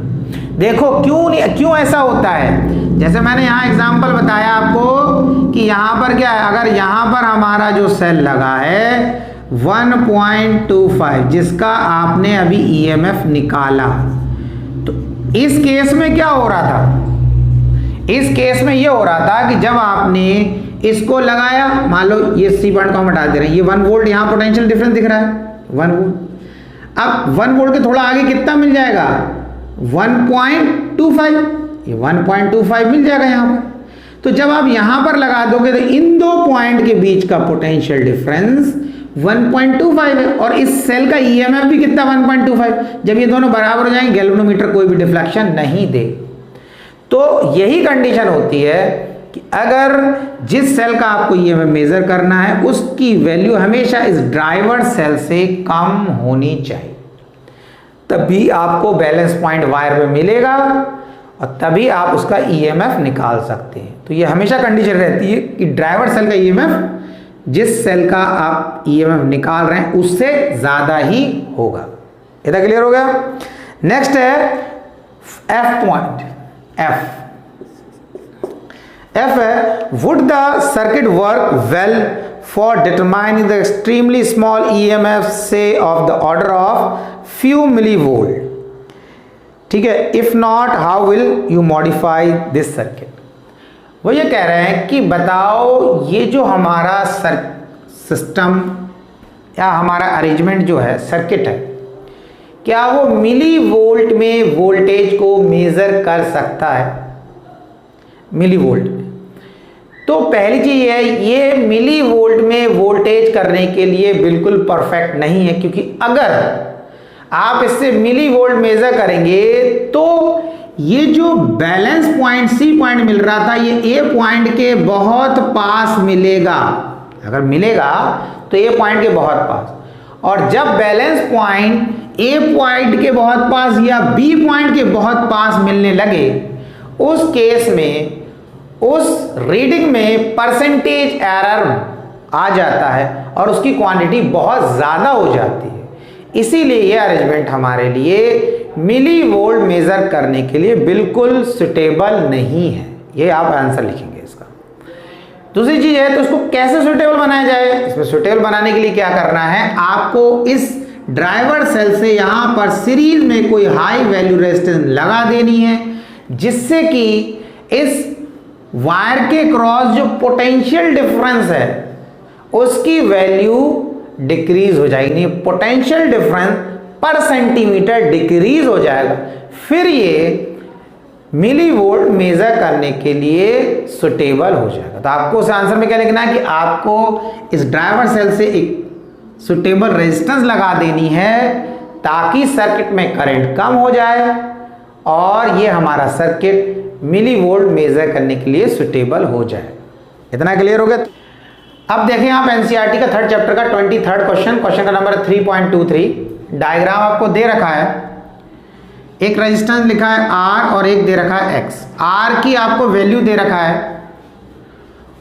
देखो क्यों ऐसा होता है। जैसे मैंने यहाँ एग्जांपल बताया आपको कि यहाँ पर क्या है, अगर यहाँ पर हमारा जो सेल लगा है 1.25 जिसका आपने अभी ईएमएफ निकाला, तो इस केस में क्या हो रहा था, इस केस में ये हो रहा था कि जब आपने इसको लगाया, मान लो ये सी पॉइंट को हम हटा दे रहे हैं, ये 1 वोल्ट यहाँ पोटेंशियल डिफरेंस दिख रहा है 1 वोल्ट। अब 1 वोल्ट के थोड़ा आगे कितना मिल जाएगा 1.25, ये 1.25 मिल जाएगा यहाँ पर। तो जब आप यहां पर लगा दोगे तो इन दो पॉइंट के बीच का पोटेंशियल डिफरेंस 1.25 है, और इस सेल का ईएमएफ भी कितना 1.25। जब ये दोनों बराबर हो जाएंगे गैल्वेनोमीटर कोई भी डिफ्लेक्शन नहीं दे। तो यही कंडीशन होती है कि अगर जिस सेल का आपको ईएमएफ मेजर करना है उसकी वैल्यू हमेशा इस ड्राइवर सेल से कम होनी चाहिए, तभी आपको बैलेंस पॉइंट वायर में मिलेगा और तभी आप उसका ईएमएफ निकाल सकते हैं। तो ये हमेशा कंडीशन रहती है कि ड्राइवर सेल का ईएमएफ जिस सेल का आप ईएमएफ निकाल रहे हैं उससे ज्यादा ही होगा। इतना क्लियर हो गया। नेक्स्ट है एफ पॉइंट। एफ है would the circuit work well for determining the extremely small EMF से of the order of few millivolt. ठीक है, if not how will you modify this circuit. वो ये कह रहे हैं कि बताओ ये जो हमारा सिस्टम या हमारा अरेंजमेंट जो है सर्किट है, क्या वो मिली वोल्ट में वोल्टेज को मेजर कर सकता है? मिली वोल्ट में। तो पहली चीज है ये मिली वोल्ट में वोल्टेज करने के लिए बिल्कुल परफेक्ट नहीं है, क्योंकि अगर आप इससे मिली वोल्ट मेजर करेंगे तो ये जो बैलेंस पॉइंट सी पॉइंट मिल रहा था ये ए पॉइंट के बहुत पास मिलेगा। अगर मिलेगा तो ए पॉइंट के बहुत पास, और जब बैलेंस पॉइंट ए पॉइंट के बहुत पास या बी पॉइंट के बहुत पास मिलने लगे उस केस में उस रीडिंग में परसेंटेज एरर आ जाता है और उसकी क्वांटिटी बहुत ज़्यादा हो जाती है। इसीलिए यह अरेंजमेंट हमारे लिए मिली वोल्ट मेजर करने के लिए बिल्कुल सुटेबल नहीं है। ये आप आंसर लिखेंगे इसका। दूसरी चीज है तो उसको कैसे सुटेबल बनाया जाए। इसमें सुटेबल बनाने के लिए क्या करना है, आपको इस ड्राइवर सेल से यहां पर सीरीज में कोई हाई वैल्यू रेजिस्टेंस लगा देनी है, जिससे कि इस वायर के क्रॉस जो पोटेंशियल डिफरेंस है उसकी वैल्यू डिक्रीज हो जाएगी। पोटेंशियल डिफरेंस पर सेंटीमीटर डिक्रीज हो जाएगा, फिर ये मिली वोल्ट मेजर करने के लिए सुटेबल हो जाएगा। तो आपको उस आंसर में क्या लिखना है कि आपको इस ड्राइवर सेल से एक सुटेबल रेजिस्टेंस लगा देनी है ताकि सर्किट में करंट कम हो जाए और ये हमारा सर्किट मिली वोल्ट मेजर करने के लिए सुटेबल हो जाए। इतना क्लियर हो गया। अब देखें आप एनसीईआरटी का 3rd चैप्टर का 23rd क्वेश्चन का नंबर 3.23। डायग्राम आपको दे रखा है, एक रेजिस्टेंस लिखा है R और एक दे रखा है X। R की आपको वैल्यू दे रखा है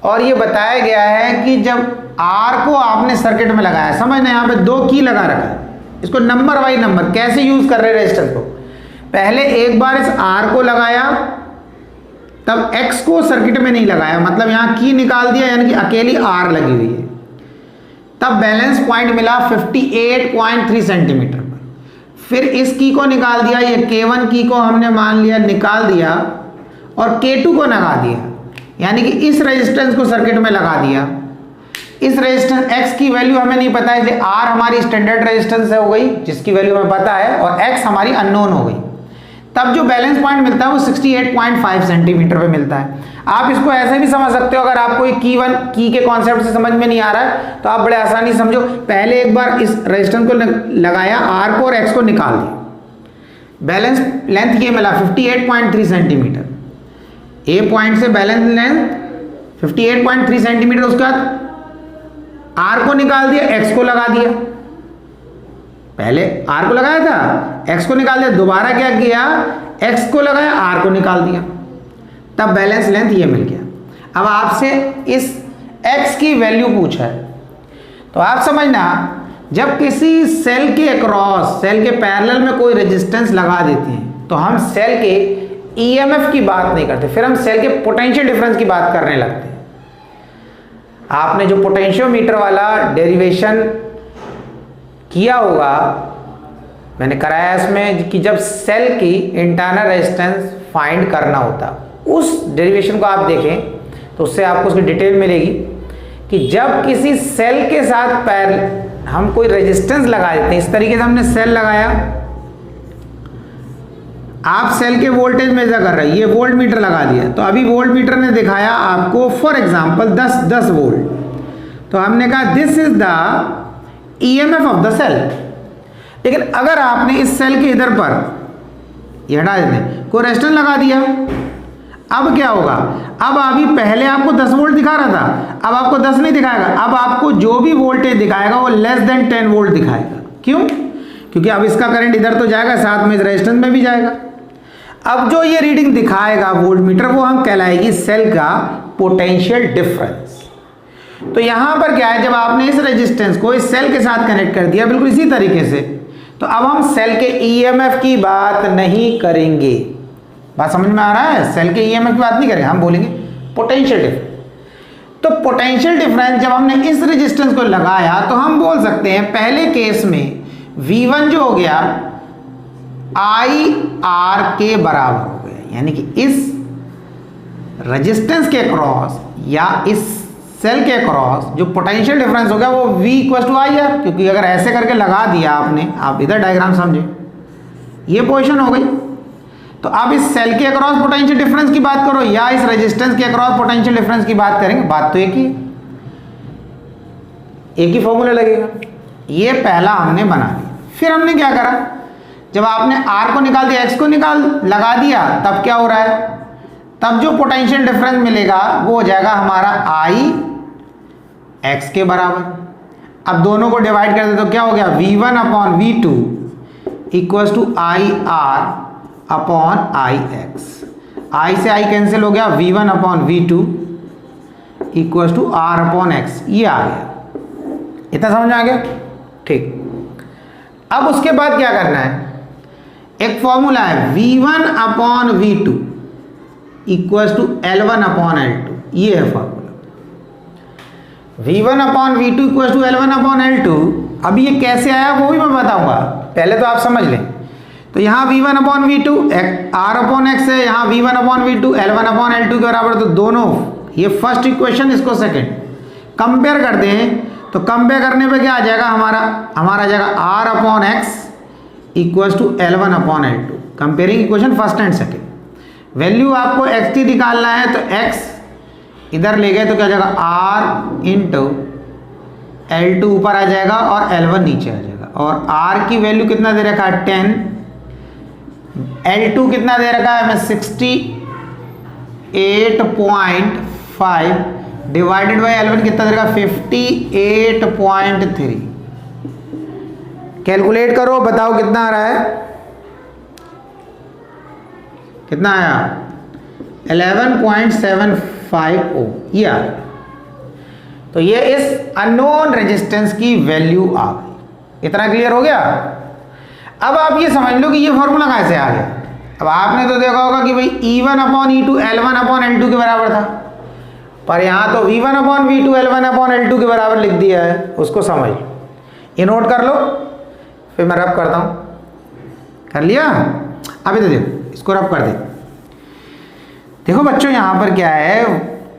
और ये बताया गया है कि जब R को आपने सर्किट में लगाया, समझना यहाँ पे 2 की लगा रखा है, इसको नंबर बाई नंबर कैसे यूज कर रहे हैं रेजिस्टेंस को। पहले एक बार इस R को लगाया तब X को सर्किट में नहीं लगाया, मतलब यहाँ की निकाल दिया यानी कि अकेली R लगी हुई है। तब बैलेंस पॉइंट मिला 58.3 सेंटीमीटर पर। फिर इस की को निकाल दिया, ये K1 की को हमने मान लिया निकाल दिया और K2 को लगा दिया, यानी कि इस रेजिस्टेंस को सर्किट में लगा दिया। इस रेजिस्टेंस X की वैल्यू हमें नहीं पता है, इसलिए R हमारी स्टैंडर्ड रेजिस्टेंस हो गई जिसकी वैल्यू हमें पता है और X हमारी अननोन हो गई। तब जो बैलेंस पॉइंट मिलता है वो 68.5 सेंटीमीटर पे मिलता है। आप इसको ऐसे भी समझ सकते हो, अगर आपको की के कॉन्सेप्ट से समझ में नहीं आ रहा है तो आप बड़े आसानी से समझो। पहले एक बार इस रेजिस्टेंस को लगाया, R को और X को निकाल दिया, बैलेंस लेंथ ये मिला 58.3 सेंटीमीटर। ए पॉइंट से बैलेंस लेंथ 58.3 सेंटीमीटर, उसके बाद R को निकाल दिया, X को लगा दिया। पहले R को लगाया था, X को निकाल दिया, दोबारा क्या किया, X को लगाया, R को निकाल दिया, तब बैलेंस लेंथ ये मिल गया। अब आपसे इस X की वैल्यू पूछा है तो आप समझना, जब किसी सेल के अक्रॉस, सेल के पैरेलल में कोई रेजिस्टेंस लगा देते हैं तो हम सेल के ईएमएफ की बात नहीं करते, फिर हम सेल के पोटेंशियल डिफरेंस की बात करने लगते हैं। आपने जो पोटेंशियोमीटर वाला डेरिवेशन किया होगा, मैंने कराया इसमें कि जब सेल की इंटरनल रेजिस्टेंस फाइंड करना होता उस डेरिवेशन को आप देखें तो उससे आपको उसकी डिटेल मिलेगी कि जब किसी सेल के साथ हम कोई रेजिस्टेंस लगा देते हैं, इस तरीके से हमने सेल लगाया, आप सेल के वोल्टेज मेजर कर रहे हैं, ये वोल्ट मीटर लगा दिया, तो अभी वोल्ट मीटर ने दिखाया आपको फॉर एग्जांपल 10 वोल्ट, तो हमने कहा this is the EMF of the cell. लेकिन अगर आपने इस सेल के इधर पर, ये हटा देते हैं, कोई रेजिस्टेंस लगा दिया, अब क्या होगा, अब अभी पहले आपको 10 वोल्ट दिखा रहा था, अब आपको 10 नहीं दिखाएगा, अब आपको जो भी वोल्टेज दिखाएगा वो लेस देन 10 वोल्ट दिखाएगा। क्यों? क्योंकि अब इसका करंट इधर तो जाएगा, साथ में रेजिस्टेंस में भी जाएगा। अब जो ये रीडिंग दिखाएगा वोल्ट मीटर, वो हम कहलाएगी सेल का पोटेंशियल डिफरेंस। तो यहां पर क्या है, जब आपने इस रेजिस्टेंस को इस सेल के साथ कनेक्ट कर दिया बिल्कुल इसी तरीके से, तो अब हम सेल के ईएमएफ की बात नहीं करेंगे। बात समझ में आ रहा है? सेल के ईएमएफ की बात नहीं करेंगे, हम बोलेंगे पोटेंशियल डिफरेंस। तो पोटेंशियल डिफरेंस जब हमने इस रेजिस्टेंस को लगाया तो हम बोल सकते हैं पहले केस में V1 जो हो गया IR के बराबर हो गया, यानी कि इस रेजिस्टेंस के क्रॉस या इस सेल के क्रॉस जो पोटेंशियल डिफरेंस हो गया वो V = IR, क्योंकि अगर ऐसे करके लगा दिया आपने, आप इधर डायग्राम समझे, ये पोजीशन हो गई। तो अब इस सेल के अक्रॉस पोटेंशियल डिफरेंस की बात करो या इस रेजिस्टेंस के अक्रॉस पोटेंशियल डिफरेंस की बात करेंगे, बात तो एक ही फॉर्मूला लगेगा। ये पहला हमने बना लिया। फिर हमने क्या करा, जब आपने R को निकाल दिया, X को लगा दिया, तब क्या हो रहा है, तब जो पोटेंशियल डिफरेंस मिलेगा वो हो जाएगा हमारा I x के बराबर। अब दोनों को डिवाइड कर दे तो क्या हो गया, V1/V2 = IR upon IX। I से I कैंसिल हो गया, V1/V2 = R/X, ये आ गया। इतना समझ में आ गया? ठीक। अब उसके बाद क्या करना है, एक फॉर्मूला है V1/V2 = L1/L2, ये है फॉर्मूला। V1/V2 = L1/L2। अब ये कैसे आया वो भी मैं बताऊंगा, पहले तो आप समझ लें। तो यहाँ V1/V2 R/X है, यहाँ V1/V2 L1/L2 के बराबर, तो दोनों, ये फर्स्ट इक्वेशन, इसको सेकंड कंपेयर करते हैं, तो कंपेयर करने पे क्या आ जाएगा, हमारा आ जाएगा R/X = L1/L2। Comparing equation first and second. Value आपको xt निकालना है, तो x इधर ले गए तो क्या आ जाएगा, R × L2 ऊपर आ जाएगा और L1 नीचे आ जाएगा। और R की वैल्यू कितना दे रखा है, 10, L2 कितना दे रखा है हमें, 68.5 डिवाइडेड बाई L1 कितना दे रखा, 58.3। कैलकुलेट करो, बताओ कितना आ रहा है, कितना आया, 11.75 ओम, ये आ गया। तो ये इस अननोन रेजिस्टेंस की वैल्यू आ गई। इतना क्लियर हो गया? अब आप ये समझ लो कि ये फॉर्मूला कैसे आ गया। अब आपने तो देखा होगा कि भाई E1/E2 L1/L2 के बराबर था, पर यहाँ तो V1/V2 L1/L2 के बराबर लिख दिया है, उसको समझ लो, ये नोट कर लो, फिर मैं रब करता हूँ। कर लिया? अभी तो देखो, इसको रब कर दे। देखो बच्चों, यहाँ पर क्या है,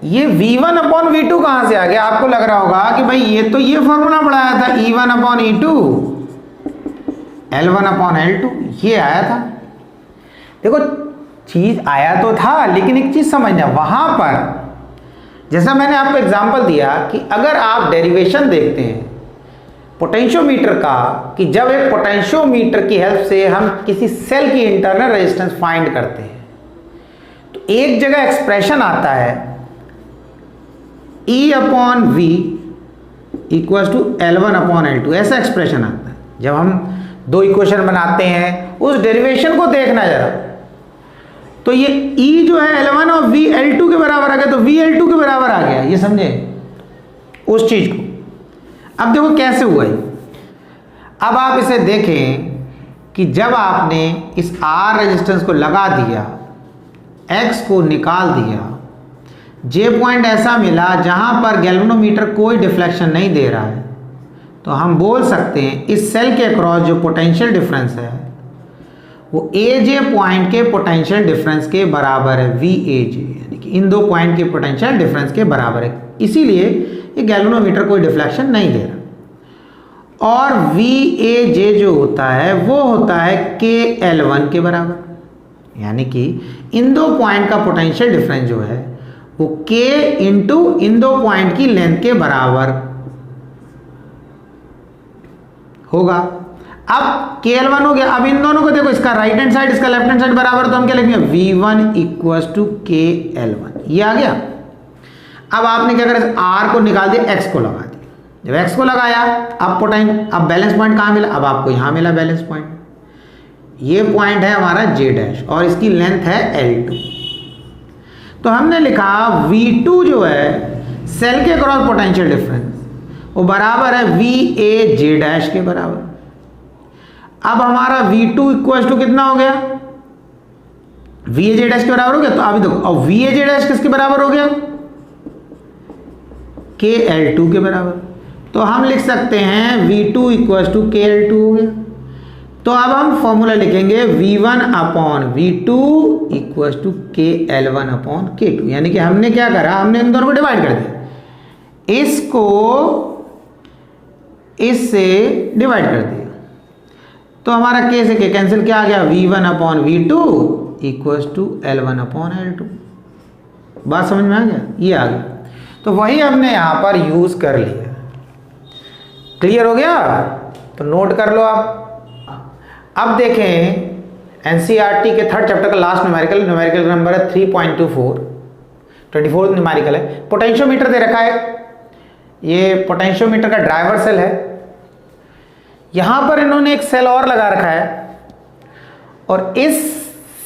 ये V1/V2 कहाँ से आ गया? आपको लग रहा होगा कि भाई ये तो ये फॉर्मूला पढ़ाया था, E1/E2 L1/L2, ये आया था। देखो चीज आया तो था, लेकिन एक चीज समझना, वहां पर जैसा मैंने आपको एग्जांपल दिया कि अगर आप डेरिवेशन देखते हैं पोटेंशियोमीटर का, कि जब एक पोटेंशियोमीटर की हेल्प से हम किसी सेल की इंटरनल रेजिस्टेंस फाइंड करते हैं, तो एक जगह एक्सप्रेशन आता है E/V = L1/L2, ऐसा एक्सप्रेशन आता है। जब हम दो इक्वेशन बनाते हैं, उस डेरिवेशन को देखना जरा, तो ये E जो है L1 और V L2 के बराबर आ गया, तो V L2 के बराबर आ गया, ये समझे उस चीज को। अब देखो कैसे हुआ ये। अब आप इसे देखें कि जब आपने इस R रेजिस्टेंस को लगा दिया, X को निकाल दिया, J पॉइंट ऐसा मिला जहां पर गैल्वेनोमीटर कोई डिफ्लेक्शन नहीं दे रहा है, तो हम बोल सकते हैं इस सेल के अक्रॉस जो पोटेंशियल डिफरेंस है वो ए जे पॉइंट के पोटेंशियल डिफरेंस के बराबर है, वी ए जे, यानी कि इन दो पॉइंट के पोटेंशियल डिफरेंस के बराबर है, इसीलिए ये गैल्वेनोमीटर कोई डिफ्लेक्शन नहीं दे रहा। और वी ए जे जो होता है वो होता है के एल वन के बराबर, यानी कि इन दो पॉइंट का पोटेंशियल डिफरेंस जो है वो के इंटू इन दो पॉइंट की लेंथ के बराबर होगा। अब के एल वन हो गया। अब इन दोनों को देखो, इसका राइट हैंड साइड इसका लेफ्ट हैंड साइड बराबर, तो हम क्या लिखेंगे, वी वन इक्वल टू के एल वन, ये आ गया। अब आपने क्या करा, आर को निकाल दिया, एक्स को लगा दिया। जब एक्स को लगाया अब बैलेंस पॉइंट कहाँ मिला, अब आपको यहां मिला बैलेंस पॉइंट। ये पॉइंट है हमारा जे डैश और इसकी लेंथ है L2। तो हमने लिखा V2 जो है सेल के क्रॉस पोटेंशियल डिफरेंस वो बराबर है वी ए जे डैश के बराबर। अब हमारा V2 इक्वल टू कितना हो गया, वी ए जे डैश के बराबर हो गया। तो अभी देखो, अब वी ए जे डैश किसके बराबर हो गया, के L2 के बराबर। तो हम लिख सकते हैं V2 इक्वल टू के L2 हो गया। तो अब हम फॉर्मूला लिखेंगे V1 upon V2 equal to के L1 अपॉन K2, यानी कि हमने क्या करा, हमने इन दोनों को डिवाइड कर दिया, इसको इससे डिवाइड कर दिया। तो हमारा K से K कैंसिल, क्या आ गया, V1 upon V2 equal to L1 upon L2। बात समझ में आ गया, ये आ गया। तो वही हमने यहां पर यूज कर लिया। क्लियर हो गया, तो नोट कर लो आप। अब देखें एनसीईआरटी के थर्ड चैप्टर का लास्ट न्यूमेरिकल नंबर है 3.24, 24 न्यूमेरिकल है। पोटेंशियोमीटर दे रखा है, ये पोटेंशियोमीटर का ड्राइवर सेल है। यहां पर इन्होंने एक सेल और लगा रखा है और इस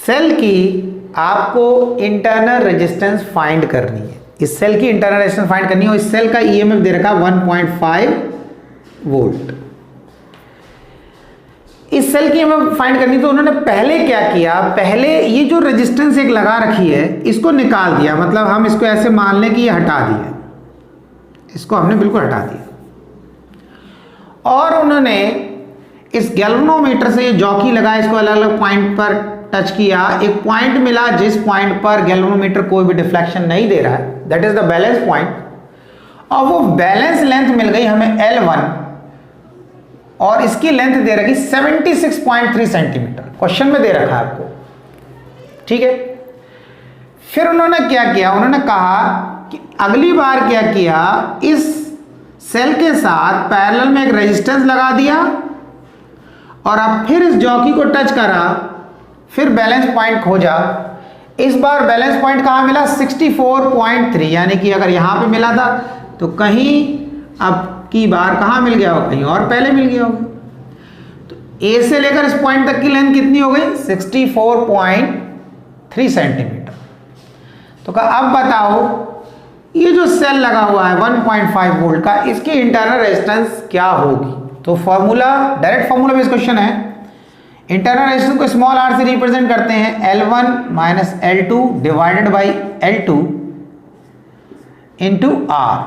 सेल की आपको इंटरनल रेजिस्टेंस फाइंड करनी है। इस सेल की इंटरनल रेजिस्टेंस फाइंड करनी है और इस सेल का ईएमएफ दे रखा है 1.5 वोल्ट। इस सेल की ईएमएफ फाइंड करनी, तो उन्होंने पहले क्या किया, पहले ये जो रेजिस्टेंस एक लगा रखी है इसको निकाल दिया, मतलब हम इसको ऐसे मान लें कि ये हटा दिया, इसको हमने बिल्कुल हटा दिया। और उन्होंने इस गैल्वेनोमीटर से ये जॉकी लगा, इसको अलग अलग पॉइंट पर टच किया, एक पॉइंट मिला जिस पॉइंट पर गैल्वेनोमीटर कोई भी डिफ्लेक्शन नहीं दे रहा है, that is the balance point. और वो बैलेंस लेंथ मिल गई हमें L1 और इसकी लेंथ दे रखी 76.3 सेंटीमीटर, क्वेश्चन में दे रखा है आपको, ठीक है। फिर उन्होंने क्या किया, उन्होंने कहा कि अगली बार क्या किया, इस सेल के साथ पैरेलल में एक रेजिस्टेंस लगा दिया और अब फिर इस जॉकी को टच करा, फिर बैलेंस पॉइंट खोजा। इस बार बैलेंस पॉइंट कहाँ मिला, 64.3, यानी कि अगर यहाँ पे मिला था तो कहीं अब की बार कहाँ मिल गया होगा, कहीं और पहले मिल गया होगा। तो ए से लेकर इस पॉइंट तक की लेंथ कितनी हो गई, 64.3 सेंटीमीटर। तो कहा अब बताओ ये जो सेल लगा हुआ है 1.5 वोल्ट का, इसकी इंटरनल रेजिस्टेंस क्या होगी। तो formula, direct formula based question है। इंटरनल रेजिस्टेंस को स्मॉल r से रिप्रेजेंट करते हैं, L1 minus L2 divided by L2 into R,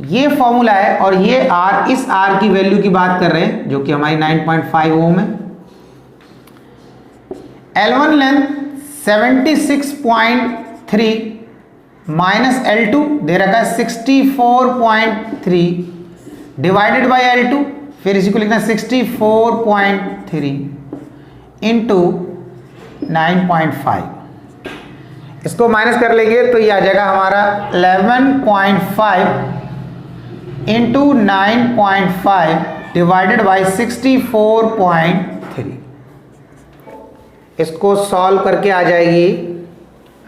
ये फॉर्मूला है। और ये R, इस R की वैल्यू की बात कर रहे हैं जो कि हमारी 9.5 ओम है। L1 लेंथ 76.3 माइनस L2 दे रखा है 64.3 डिवाइडेड बाई L2, फिर इसी को लिखना 64.3 इंटू 9.5, इसको माइनस कर लेंगे तो ये आ जाएगा हमारा 11.5 इंटू 9.5 डिवाइडेड बाई 64.3। इसको सॉल्व करके आ जाएगी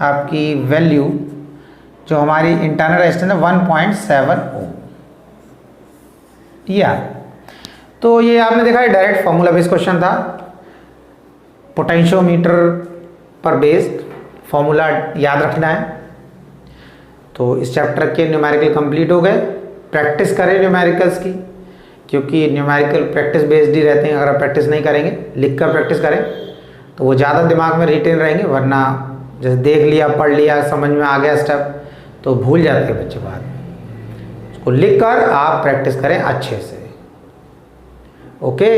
आपकी वैल्यू जो हमारी इंटरनल रेजिस्टेंस है 1.7 ओम। तो ये आपने देखा है डायरेक्ट फॉर्मूला बेस्ड क्वेश्चन था, पोटेंशियोमीटर पर बेस्ड फॉर्मूला याद रखना है। तो इस चैप्टर के न्यूमेरिकल कंप्लीट हो गए। प्रैक्टिस करें न्यूमेरिकल्स की, क्योंकि न्यूमेरिकल प्रैक्टिस बेस्ड ही रहते हैं। अगर आप प्रैक्टिस नहीं करेंगे, लिख कर प्रैक्टिस करें तो वो ज़्यादा दिमाग में रिटेन रहेंगे, वरना जैसे देख लिया, पढ़ लिया, समझ में आ गया स्टेप तो भूल जाते हैं बच्चे बाद में। उसको लिख कर आप प्रैक्टिस करें अच्छे से। ओके।